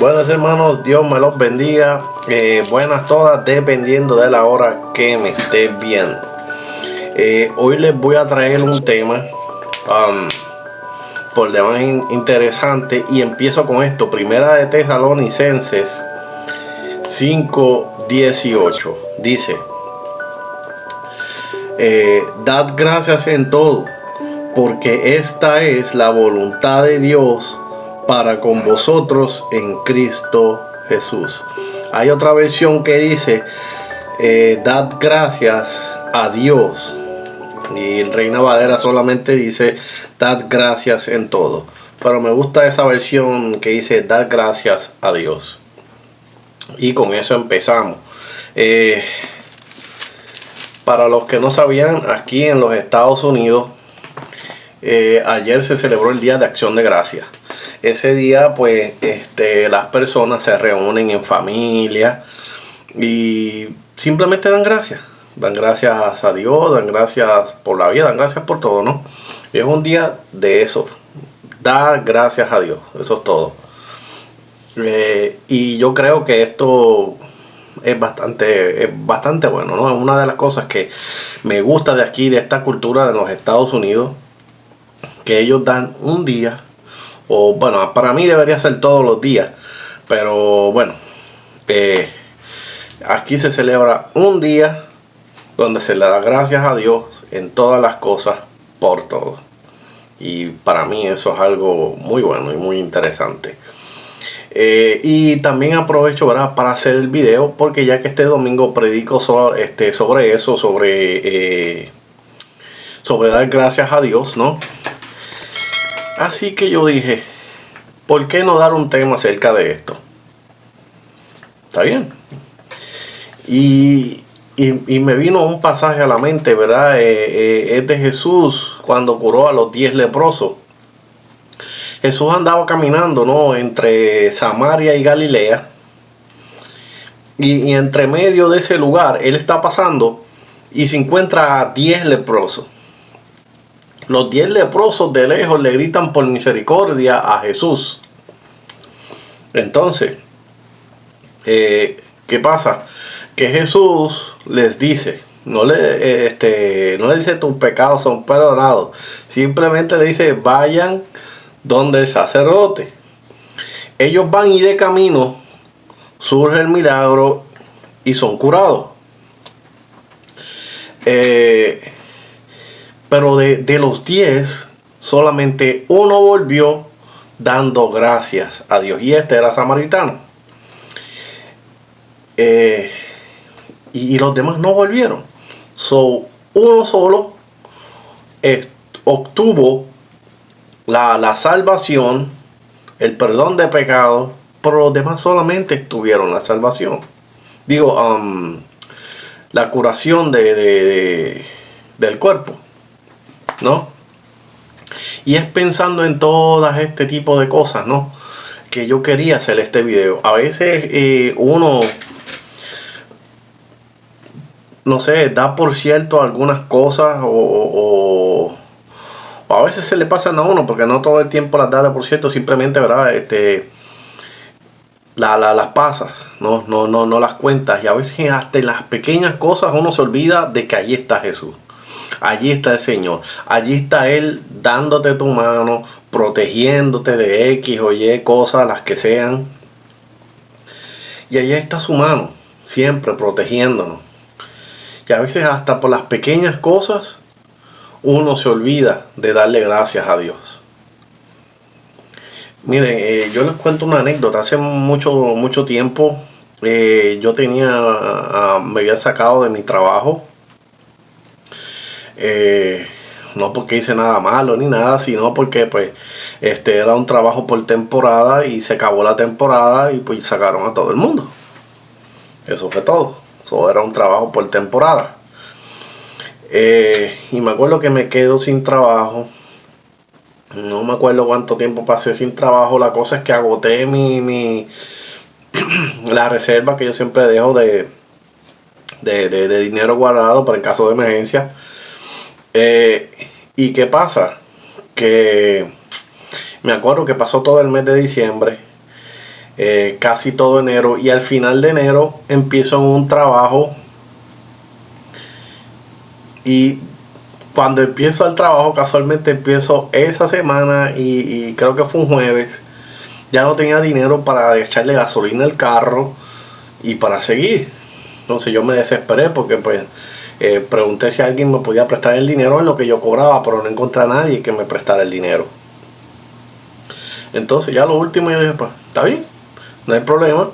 Buenas hermanos, Dios me los bendiga. Buenas todas, dependiendo de la hora que me estés viendo. Hoy les voy a traer un tema por demás interesante, y empiezo con esto. Primera de Tesalonicenses 5:18 dice: dad gracias en todo, porque esta es la voluntad de Dios para con vosotros en Cristo Jesús. Hay otra versión que dice dad gracias a Dios, y el Reina Valera solamente dice dad gracias en todo, pero me gusta esa versión que dice dad gracias a Dios. Y con eso empezamos. Para los que no sabían, aquí en los Estados Unidos ayer se celebró el Día de Acción de Gracias. Ese día pues las personas se reúnen en familia y simplemente dan gracias. Dan gracias a Dios, dan gracias por la vida, dan gracias por todo, ¿no? Y es un día de eso. Dar gracias a Dios, eso es todo. Y yo creo que esto es bastante bueno, ¿no? Es una de las cosas que me gusta de aquí, de esta cultura de los Estados Unidos, que ellos dan un día, o bueno, para mí debería ser todos los días, pero bueno, aquí se celebra un día donde se le da gracias a Dios en todas las cosas, por todo. Y para mí eso es algo muy bueno y muy interesante. Y también aprovecho, ¿verdad?, para hacer el video, porque ya que este domingo predico sobre eso, sobre dar gracias a Dios, ¿no? Así que yo dije, ¿por qué no dar un tema acerca de esto? ¿Está bien? Y me vino un pasaje a la mente, ¿verdad? Es de Jesús cuando curó a los 10 leprosos. Jesús andaba caminando, ¿no?, entre Samaria y Galilea. Y entre medio de ese lugar, él está pasando y se encuentra a 10 leprosos. Los 10 leprosos de lejos le gritan por misericordia a Jesús. Entonces, ¿qué pasa? Que Jesús les dice, no le dice tus pecados son perdonados. Simplemente le dice, vayan donde el sacerdote. Ellos van y de camino surge el milagro y son curados. Pero de los 10, solamente uno volvió dando gracias a Dios, y este era samaritano. Y los demás no volvieron. Uno solo obtuvo la salvación, el perdón de pecados, pero los demás solamente tuvieron la salvación. La curación del cuerpo, ¿no? Y es pensando en todas este tipo de cosas, ¿no?, que yo quería hacer este video. A veces uno, no sé, da por cierto algunas cosas, o a veces se le pasan a uno, porque no todo el tiempo las da de por cierto, simplemente, ¿verdad?, las pasas, no las cuentas. Y a veces hasta en las pequeñas cosas uno se olvida de que allí está Jesús. Allí está el Señor, allí está Él dándote tu mano, protegiéndote de X o Y cosas, las que sean. Y allí está su mano, siempre protegiéndonos. Y a veces hasta por las pequeñas cosas uno se olvida de darle gracias a Dios. Miren, yo les cuento una anécdota. Hace mucho tiempo yo me había sacado de mi trabajo. No porque hice nada malo ni nada, sino porque pues era un trabajo por temporada y se acabó la temporada y pues sacaron a todo el mundo. Eso fue todo. Eso era un trabajo por temporada. Y me acuerdo que me quedo sin trabajo. No me acuerdo cuánto tiempo pasé sin trabajo. La cosa es que agoté la reserva que yo siempre dejo de dinero guardado para en caso de emergencia. ¿Y qué pasa? Que me acuerdo que pasó todo el mes de diciembre. casi todo enero, y al final de enero empiezo en un trabajo, y cuando empiezo el trabajo, casualmente empiezo esa semana y creo que fue un jueves, ya no tenía dinero para echarle gasolina al carro y para seguir. Entonces yo me desesperé porque pues pregunté si alguien me podía prestar el dinero en lo que yo cobraba, pero no encontré a nadie que me prestara el dinero. Entonces ya lo último yo dije, pues está bien, no hay problema.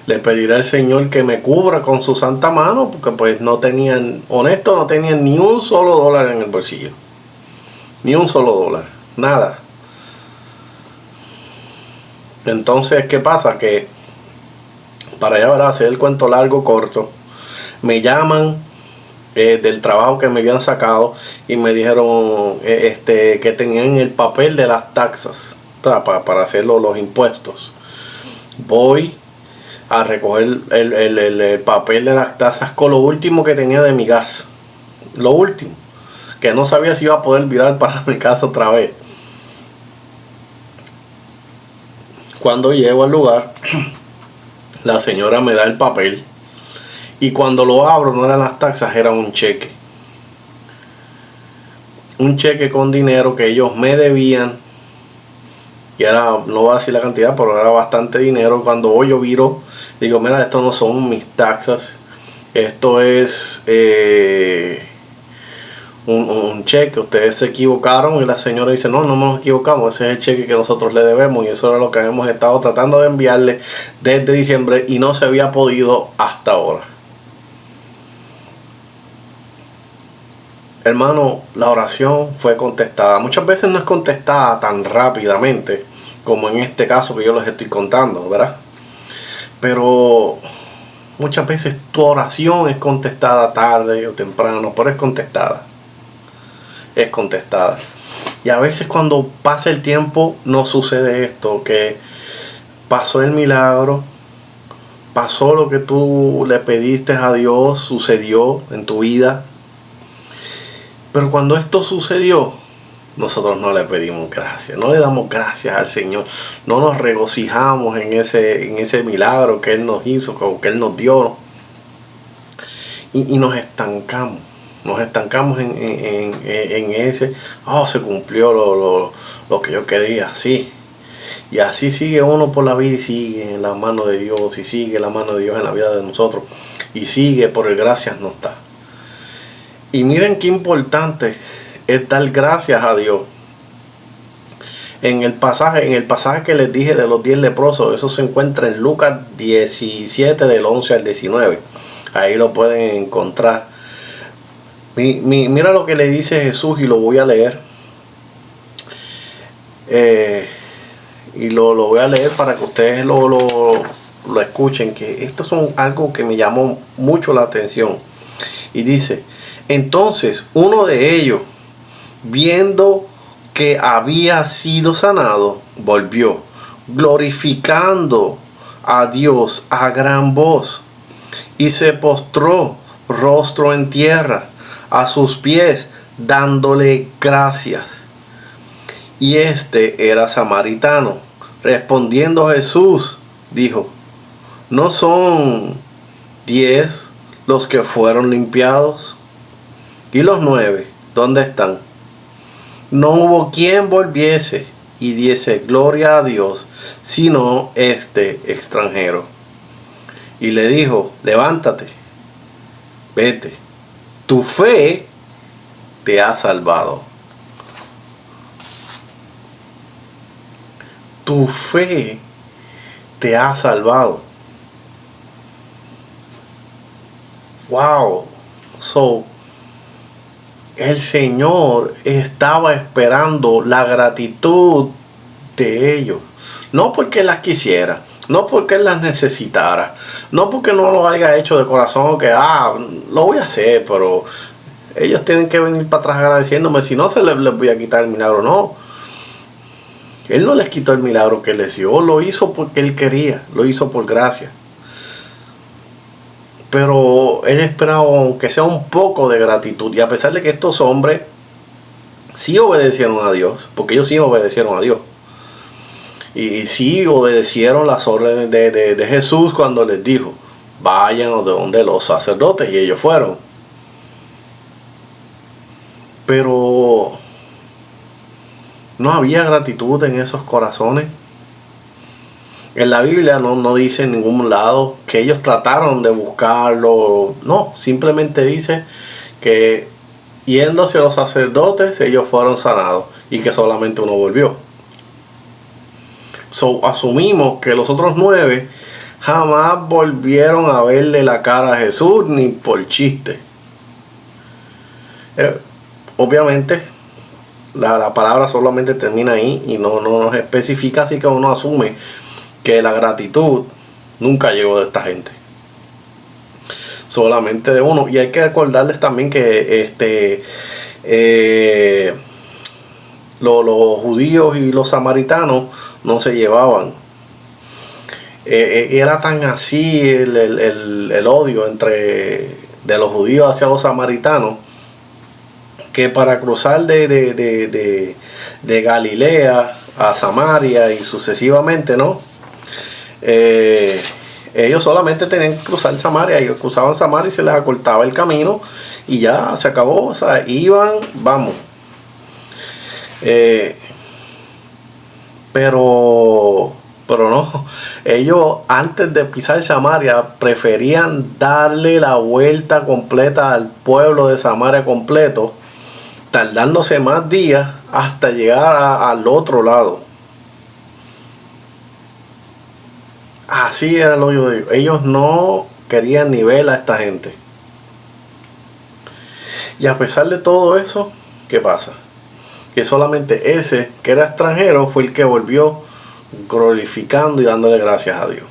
Le pediré al Señor que me cubra con su santa mano, porque pues no tenían ni un solo dólar en el bolsillo. Ni un solo dólar, nada. Entonces, ¿qué pasa? Que para ya ver, hacer el cuento largo corto, me llaman del trabajo que me habían sacado y me dijeron que tenían el papel de las taxas para hacer los impuestos. Voy a recoger el papel de las taxas con lo último que tenía de mi gas. Lo último, que no sabía si iba a poder virar para mi casa otra vez. Cuando llego al lugar, la señora me da el papel, y cuando lo abro no eran las taxas, era un cheque. Un cheque con dinero que ellos me debían, y era, no voy a decir la cantidad, pero era bastante dinero. Cuando yo viro, digo, mira, esto no son mis taxas, esto es un cheque, ustedes se equivocaron. Y la señora dice, no nos equivocamos, ese es el cheque que nosotros le debemos, y eso era lo que hemos estado tratando de enviarle desde diciembre y no se había podido hasta ahora. Hermano, la oración fue contestada. Muchas veces no es contestada tan rápidamente como en este caso que yo les estoy contando, ¿verdad? Pero muchas veces tu oración es contestada tarde o temprano, pero es contestada. Es contestada. Y a veces cuando pasa el tiempo no sucede esto, que pasó el milagro, pasó lo que tú le pediste a Dios, sucedió en tu vida. Pero cuando esto sucedió, nosotros no le pedimos gracias, no le damos gracias al Señor, no nos regocijamos en ese milagro que Él nos hizo, que Él nos dio, y nos estancamos. Nos estancamos en ese, se cumplió lo que yo quería, sí. Y así sigue uno por la vida, y sigue en la mano de Dios, y sigue la mano de Dios en la vida de nosotros, y sigue por el gracias nos da. Y miren qué importante es dar gracias a Dios. En el pasaje que les dije de los 10 leprosos, eso se encuentra en Lucas 17 del 11 al 19. Ahí lo pueden encontrar. Mira lo que le dice Jesús, y lo voy a leer. Y lo voy a leer para que ustedes lo escuchen, que esto es algo que me llamó mucho la atención. Y dice, entonces uno de ellos, viendo que había sido sanado, volvió, glorificando a Dios a gran voz, y se postró rostro en tierra a sus pies, dándole gracias. Y este era samaritano. Respondiendo Jesús, dijo, ¿no son 10 los que fueron limpiados? ¿Y los 9 dónde están? No hubo quien volviese y diese gloria a Dios, sino este extranjero. Y le dijo, levántate, vete, tu fe te ha salvado. Tu fe te ha salvado. Wow. El Señor estaba esperando la gratitud de ellos. No porque las quisiera, no porque las necesitara, no porque no lo haya hecho de corazón, que lo voy a hacer, pero ellos tienen que venir para atrás agradeciéndome, si no se les voy a quitar el milagro. No, Él no les quitó el milagro que les dio, lo hizo porque Él quería, lo hizo por gracia. Pero Él esperaba aunque sea un poco de gratitud. Y a pesar de que estos hombres sí obedecieron a Dios, porque ellos sí obedecieron a Dios, Y sí obedecieron las órdenes de Jesús cuando les dijo, vayan de donde los sacerdotes, y ellos fueron. Pero no había gratitud en esos corazones. En la Biblia no dice en ningún lado que ellos trataron de buscarlo. No, simplemente dice que yendo hacia los sacerdotes ellos fueron sanados y que solamente uno volvió. Asumimos que los otros 9 jamás volvieron a verle la cara a Jesús ni por chiste. Obviamente la palabra solamente termina ahí y no nos especifica, así que uno asume que la gratitud nunca llegó de esta gente, solamente de uno. Y hay que recordarles también que los judíos y los samaritanos no se llevaban. Era tan así el odio de los judíos hacia los samaritanos, que para cruzar de Galilea a Samaria y sucesivamente, ¿no? Ellos solamente tenían que cruzar Samaria. Ellos cruzaban Samaria y se les acortaba el camino y ya se acabó. O sea, iban, vamos. Pero no, ellos antes de pisar Samaria preferían darle la vuelta completa al pueblo de Samaria completo, tardándose más días hasta llegar al otro lado. Así era el hoyo de ellos. Ellos no querían ni ver a esta gente. Y a pesar de todo eso, ¿qué pasa? Que solamente ese que era extranjero fue el que volvió glorificando y dándole gracias a Dios.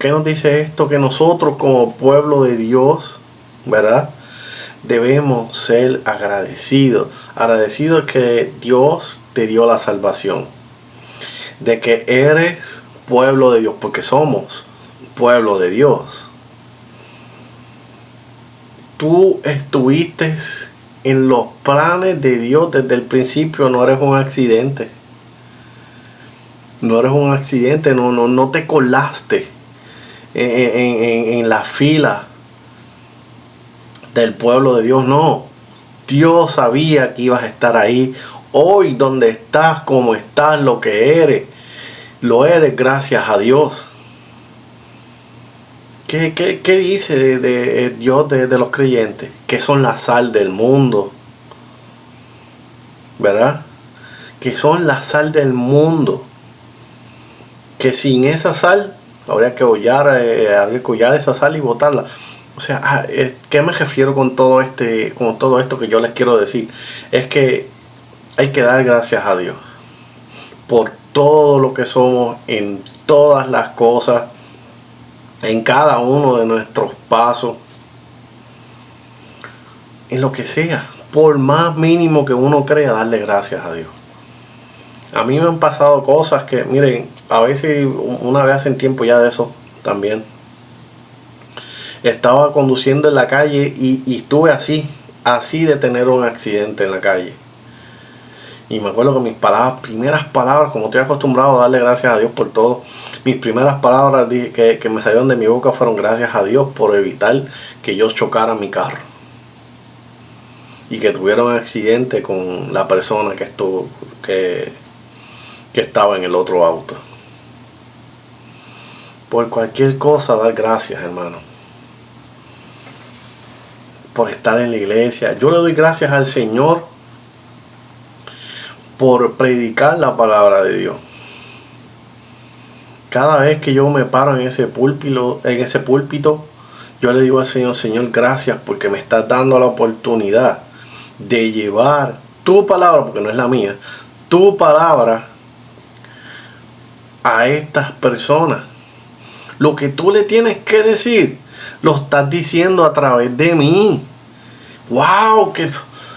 ¿Qué nos dice esto? Que nosotros como pueblo de Dios, ¿verdad?, debemos ser agradecidos. Agradecidos que Dios te dio la salvación, de que eres pueblo de Dios, porque somos pueblo de Dios. Tú estuviste en los planes de Dios desde el principio. No eres un accidente. No eres un accidente. No te colaste en la fila del pueblo de Dios. No. Dios sabía que ibas a estar ahí. Hoy donde estás, como estás, lo que eres, lo eres gracias a Dios. ¿Qué dice de Dios de los creyentes? Que son la sal del mundo, ¿verdad? Que son la sal del mundo. Que sin esa sal habría que hollar esa sal y botarla. O sea, ¿qué me refiero con todo esto que yo les quiero decir? Es que hay que dar gracias a Dios por todo lo que somos, en todas las cosas, en cada uno de nuestros pasos, en lo que sea, por más mínimo que uno crea, darle gracias a Dios. A mí me han pasado cosas que, miren, a veces, una vez hace tiempo ya de eso también, estaba conduciendo en la calle y estuve así de tener un accidente en la calle. Y me acuerdo que mis primeras palabras, como estoy acostumbrado a darle gracias a Dios por todo, mis primeras palabras que me salieron de mi boca fueron gracias a Dios por evitar que yo chocara mi carro y que tuviera un accidente con la persona que estaba en el otro auto. Por cualquier cosa dar gracias, hermano. Por estar en la iglesia. Yo le doy gracias al Señor por predicar la palabra de Dios. Cada vez que yo me paro en ese púlpito, yo le digo al Señor: Señor, gracias porque me estás dando la oportunidad de llevar tu palabra, porque no es la mía, tu palabra a estas personas. Lo que tú le tienes que decir, lo estás diciendo a través de mí. ¡Wow!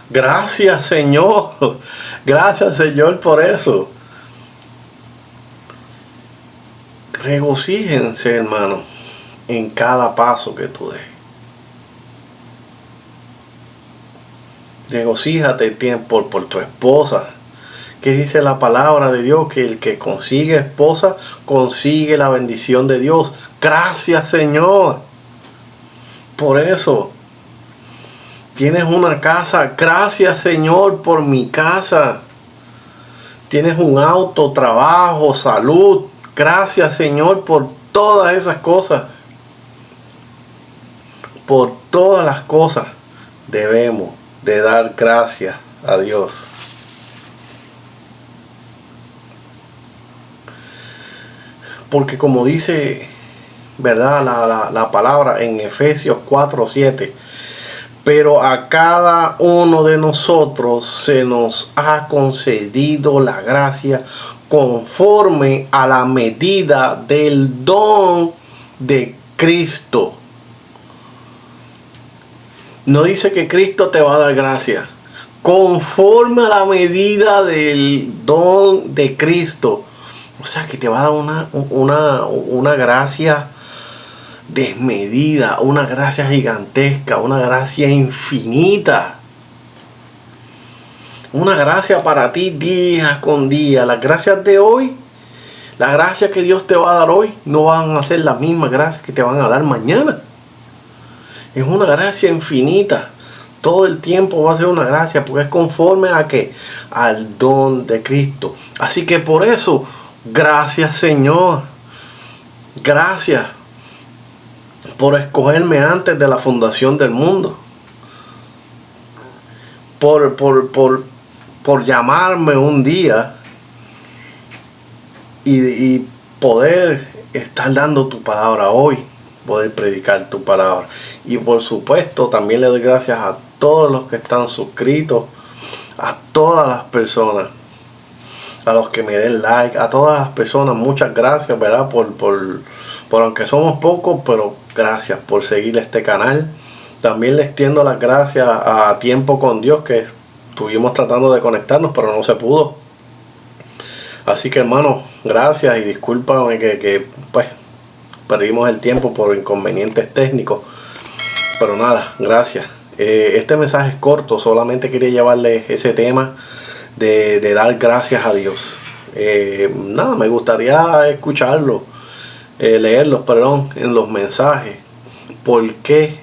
Gracias, Señor. Gracias, Señor, por eso. Regocíjense, hermano, en cada paso que tú des. Regocíjate por tu esposa, que dice la palabra de Dios que el que consigue esposa consigue la bendición de Dios. Gracias, Señor. Por eso tienes una casa. Gracias, Señor, por mi casa. Tienes un auto, trabajo, salud. Gracias, Señor, por todas esas cosas. Por todas las cosas debemos de dar gracias a Dios. Porque como dice, ¿verdad? La palabra en Efesios 4:7, pero a cada uno de nosotros se nos ha concedido la gracia conforme a la medida del don de Cristo. No dice que Cristo te va a dar gracia. Conforme a la medida del don de Cristo. O sea que te va a dar una gracia desmedida, una gracia gigantesca, una gracia infinita. Una gracia para ti día con día. Las gracias de hoy, la gracia que Dios te va a dar hoy, no van a ser las mismas gracias que te van a dar mañana. Es una gracia infinita. Todo el tiempo va a ser una gracia, porque es conforme a ¿qué? Al don de Cristo. Así que por eso, gracias, Señor. Gracias por escogerme antes de la fundación del mundo. Por llamarme un día y poder estar dando tu palabra hoy. Poder predicar tu palabra. Y por supuesto también le doy gracias a todos los que están suscritos, a todas las personas, a los que me den like, a todas las personas, muchas gracias, ¿verdad? Por aunque somos pocos, pero gracias por seguir este canal. También le extiendo las gracias a Tiempo con Dios, que estuvimos tratando de conectarnos, pero no se pudo. Así que, hermano, gracias y discúlpame que pues perdimos el tiempo por inconvenientes técnicos. Pero nada, gracias. Este mensaje es corto, solamente quería llevarle ese tema de dar gracias a Dios. Nada, me gustaría escucharlo, leerlos, perdón, en los mensajes. ¿Por qué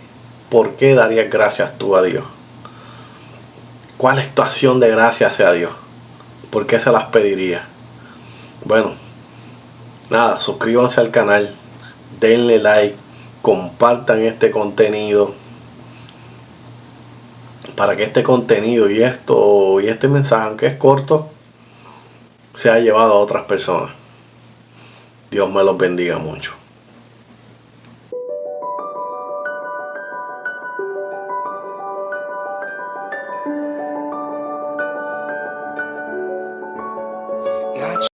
darías gracias tú a Dios? ¿Cuál es tu acción de gracias hacia Dios? ¿Por qué se las pediría? Bueno, nada, suscríbanse al canal, denle like, compartan este contenido para que este contenido y este mensaje, aunque es corto, sea llevado a otras personas. Dios me los bendiga mucho.